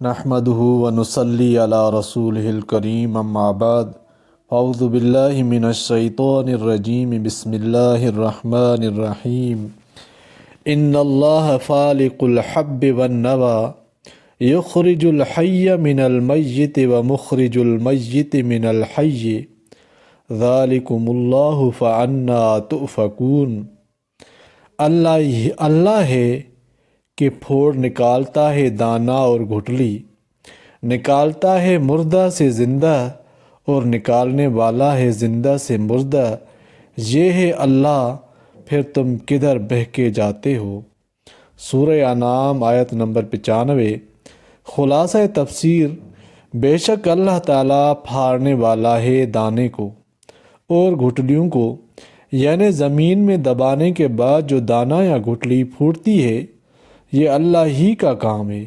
نحمده ونصلي على رسوله الكريم اما بعد اعوذ باللہ من الشیطان الرجیم بسم اللہ الرحمن الرحیم ان اللہ فالق الحب والنوى یخرج الحی من المیت ومخرج المیت من الحی ذالکم اللہ فانا تؤفکون۔ اللہ ہے کہ پھوڑ نکالتا ہے دانہ اور گھٹلی، نکالتا ہے مردہ سے زندہ اور نکالنے والا ہے زندہ سے مردہ، یہ ہے اللہ، پھر تم کدھر بہکے جاتے ہو۔ سورہ انعام آیت نمبر 95۔ خلاصہ تفسیر: بے شک اللہ تعالیٰ پھاڑنے والا ہے دانے کو اور گھٹلیوں کو، یعنی زمین میں دبانے کے بعد جو دانہ یا گھٹلی پھوٹتی ہے، یہ اللہ ہی کا کام ہے۔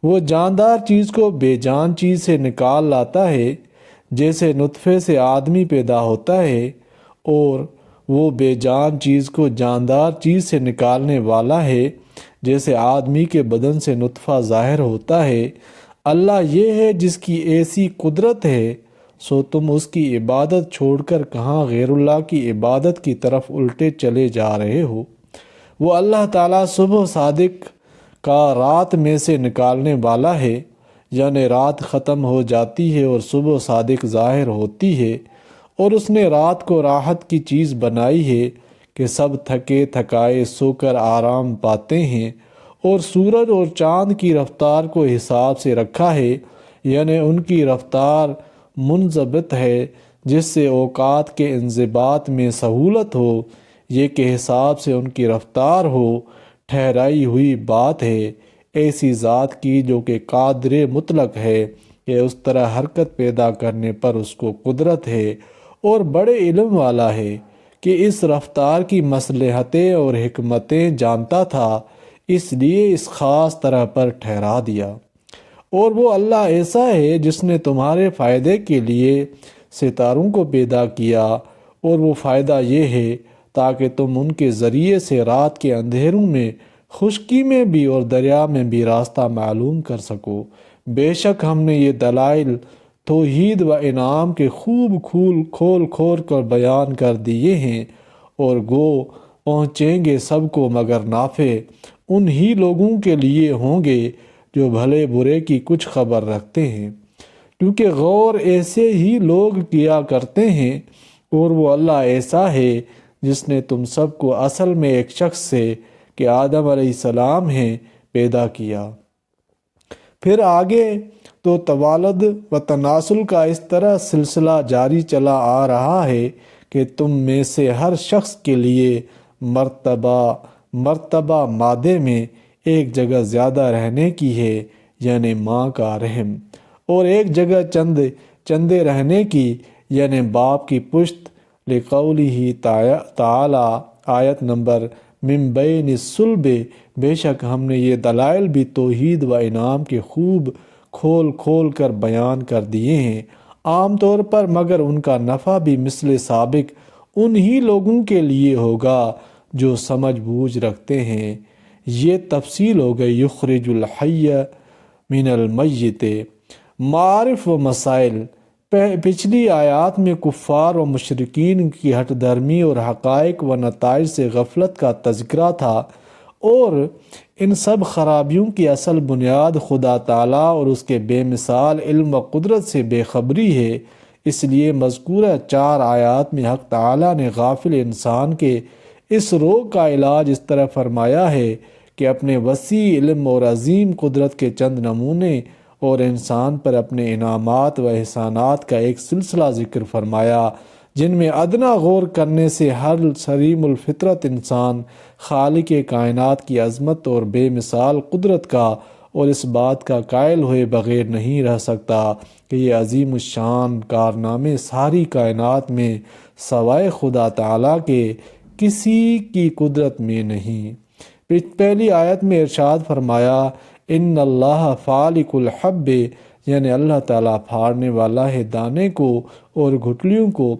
وہ جاندار چیز کو بے جان چیز سے نکال لاتا ہے، جیسے نطفے سے آدمی پیدا ہوتا ہے، اور وہ بے جان چیز کو جاندار چیز سے نکالنے والا ہے، جیسے آدمی کے بدن سے نطفہ ظاہر ہوتا ہے۔ اللہ یہ ہے جس کی ایسی قدرت ہے، سو تم اس کی عبادت چھوڑ کر کہاں غیر اللہ کی عبادت کی طرف الٹے چلے جا رہے ہو۔ وہ اللہ تعالیٰ صبح صادق کا رات میں سے نکالنے والا ہے، یعنی رات ختم ہو جاتی ہے اور صبح صادق ظاہر ہوتی ہے، اور اس نے رات کو راحت کی چیز بنائی ہے کہ سب تھکے تھکائے سو کر آرام پاتے ہیں، اور سورج اور چاند کی رفتار کو حساب سے رکھا ہے، یعنی ان کی رفتار منضبط ہے جس سے اوقات کے انضباط میں سہولت ہو، یہ کہ حساب سے ان کی رفتار ہو، ٹھہرائی ہوئی بات ہے ایسی ذات کی جو کہ قادر مطلق ہے کہ اس طرح حرکت پیدا کرنے پر اس کو قدرت ہے، اور بڑے علم والا ہے کہ اس رفتار کی مصلحتیں اور حکمتیں جانتا تھا، اس لیے اس خاص طرح پر ٹھہرا دیا۔ اور وہ اللہ ایسا ہے جس نے تمہارے فائدے کے لیے ستاروں کو پیدا کیا، اور وہ فائدہ یہ ہے تاکہ تم ان کے ذریعے سے رات کے اندھیروں میں خشکی میں بھی اور دریا میں بھی راستہ معلوم کر سکو۔ بے شک ہم نے یہ دلائل توحید و انعام کے خوب کھول کر بیان کر دیے ہیں، اور گو پہنچیں گے سب کو مگر نافع انہی لوگوں کے لیے ہوں گے جو بھلے برے کی کچھ خبر رکھتے ہیں، کیونکہ غور ایسے ہی لوگ کیا کرتے ہیں۔ اور وہ اللہ ایسا ہے جس نے تم سب کو اصل میں ایک شخص سے کہ آدم علیہ السلام ہیں پیدا کیا۔ پھر آگے تو توالد و تناسل کا اس طرح سلسلہ جاری چلا آ رہا ہے کہ تم میں سے ہر شخص کے لیے مرتبہ مادے میں ایک جگہ زیادہ رہنے کی ہے، یعنی ماں کا رحم، اور ایک جگہ چندے رہنے کی، یعنی باپ کی پشت، لقولہ تعالی آیت نمبر من بین الصلب۔ بے شک ہم نے یہ دلائل بھی توحید و انعام کے خوب کھول کر بیان کر دیے ہیں، عام طور پر، مگر ان کا نفع بھی مثل سابق انہی لوگوں کے لیے ہوگا جو سمجھ بوجھ رکھتے ہیں۔ یہ تفصیل ہو گئی یخرج الحی من المیت۔ معارف و مسائل: پچھلی آیات میں کفار و مشرکین کی ہٹ درمی اور حقائق و نتائج سے غفلت کا تذکرہ تھا، اور ان سب خرابیوں کی اصل بنیاد خدا تعالیٰ اور اس کے بے مثال علم و قدرت سے بے خبری ہے۔ اس لیے مذکورہ 4 آیات میں حق تعالیٰ نے غافل انسان کے اس روگ کا علاج اس طرح فرمایا ہے کہ اپنے وسیع علم اور عظیم قدرت کے چند نمونے اور انسان پر اپنے انعامات و احسانات کا ایک سلسلہ ذکر فرمایا، جن میں ادنا غور کرنے سے ہر سلیم الفطرت انسان خالق کائنات کی عظمت اور بے مثال قدرت کا اور اس بات کا قائل ہوئے بغیر نہیں رہ سکتا کہ یہ عظیم الشان کارنامے ساری کائنات میں سوائے خدا تعالیٰ کے کسی کی قدرت میں نہیں۔ پہلی آیت میں ارشاد فرمایا ان اللہ فالق الحب، یعنی اللہ تعالیٰ پھاڑنے والا ہے دانے کو اور گھٹلیوں کو۔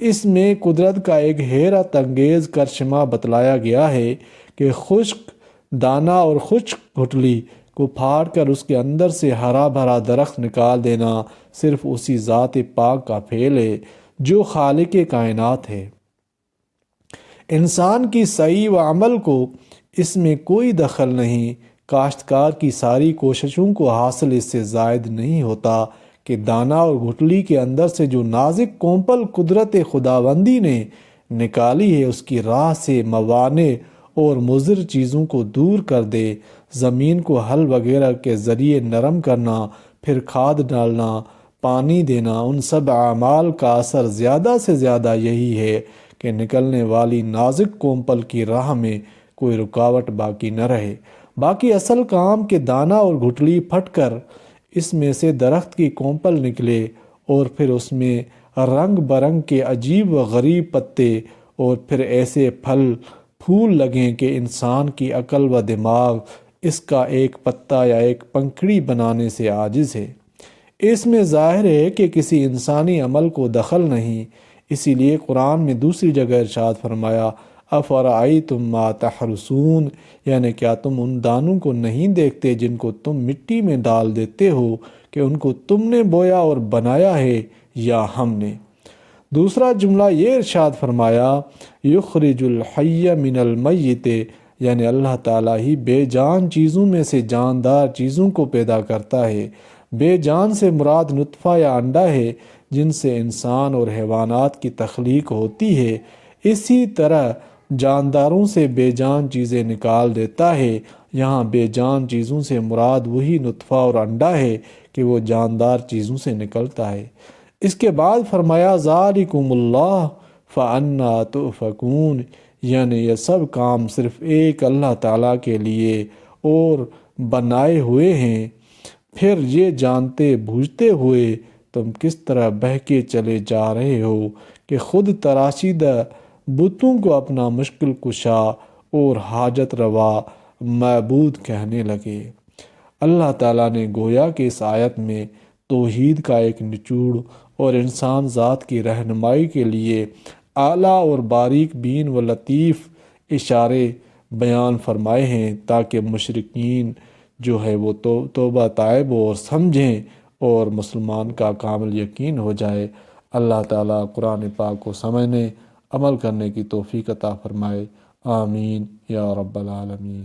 اس میں قدرت کا ایک حیرت انگیز کرشمہ بتلایا گیا ہے کہ خشک دانہ اور خشک گھٹلی کو پھاڑ کر اس کے اندر سے ہرا بھرا درخت نکال دینا صرف اسی ذات پاک کا فعل ہے جو خالق کائنات ہے۔ انسان کی سعی و عمل کو اس میں کوئی دخل نہیں۔ کاشتکار کی ساری کوششوں کو حاصل اس سے زائد نہیں ہوتا کہ دانہ اور گٹھلی کے اندر سے جو نازک کونپل قدرت خداوندی نے نکالی ہے اس کی راہ سے موانع اور مضر چیزوں کو دور کر دے۔ زمین کو ہل وغیرہ کے ذریعے نرم کرنا، پھر کھاد ڈالنا، پانی دینا، ان سب اعمال کا اثر زیادہ سے زیادہ یہی ہے کہ نکلنے والی نازک کونپل کی راہ میں کوئی رکاوٹ باقی نہ رہے۔ باقی اصل کام کہ دانہ اور گٹھلی پھٹ کر اس میں سے درخت کی کونپل نکلے اور پھر اس میں رنگ برنگ کے عجیب و غریب پتے اور پھر ایسے پھل پھول لگیں کہ انسان کی عقل و دماغ اس کا ایک پتا یا ایک پنکھڑی بنانے سے عاجز ہے۔ اس میں ظاہر ہے کہ کسی انسانی عمل کو دخل نہیں۔ اسی لیے قرآن میں دوسری جگہ ارشاد فرمایا افرأیتم ما تحرثون، یعنی کیا تم ان دانوں کو نہیں دیکھتے جن کو تم مٹی میں ڈال دیتے ہو کہ ان کو تم نے بویا اور بنایا ہے یا ہم نے۔ دوسرا جملہ یہ ارشاد فرمایا یخرج الحی من المیت، یعنی اللہ تعالیٰ ہی بے جان چیزوں میں سے جاندار چیزوں کو پیدا کرتا ہے۔ بے جان سے مراد نطفہ یا انڈا ہے جن سے انسان اور حیوانات کی تخلیق ہوتی ہے۔ اسی طرح جانداروں سے بے جان چیزیں نکال دیتا ہے۔ یہاں بے جان چیزوں سے مراد وہی نطفہ اور انڈا ہے کہ وہ جاندار چیزوں سے نکلتا ہے۔ اس کے بعد فرمایا ذالکم اللہ فانا تؤفکون، یعنی یہ سب کام صرف ایک اللہ تعالیٰ کے لیے اور بنائے ہوئے ہیں، پھر یہ جانتے بوجھتے ہوئے تم کس طرح بہکے چلے جا رہے ہو کہ خود تراشیدہ بتوں کو اپنا مشکل کشا اور حاجت روا معبود کہنے لگے۔ اللہ تعالیٰ نے گویا کہ اس آیت میں توحید کا ایک نچوڑ اور انسان ذات کی رہنمائی کے لیے اعلیٰ اور باریک بین و لطیف اشارے بیان فرمائے ہیں تاکہ مشرکین جو ہے وہ توبہ طائب ہو اور سمجھیں اور مسلمان کا کامل یقین ہو جائے۔ اللہ تعالیٰ قرآن پاک کو سمجھنے عمل کرنے کی توفیق عطا فرمائے۔ آمین یا رب العالمین۔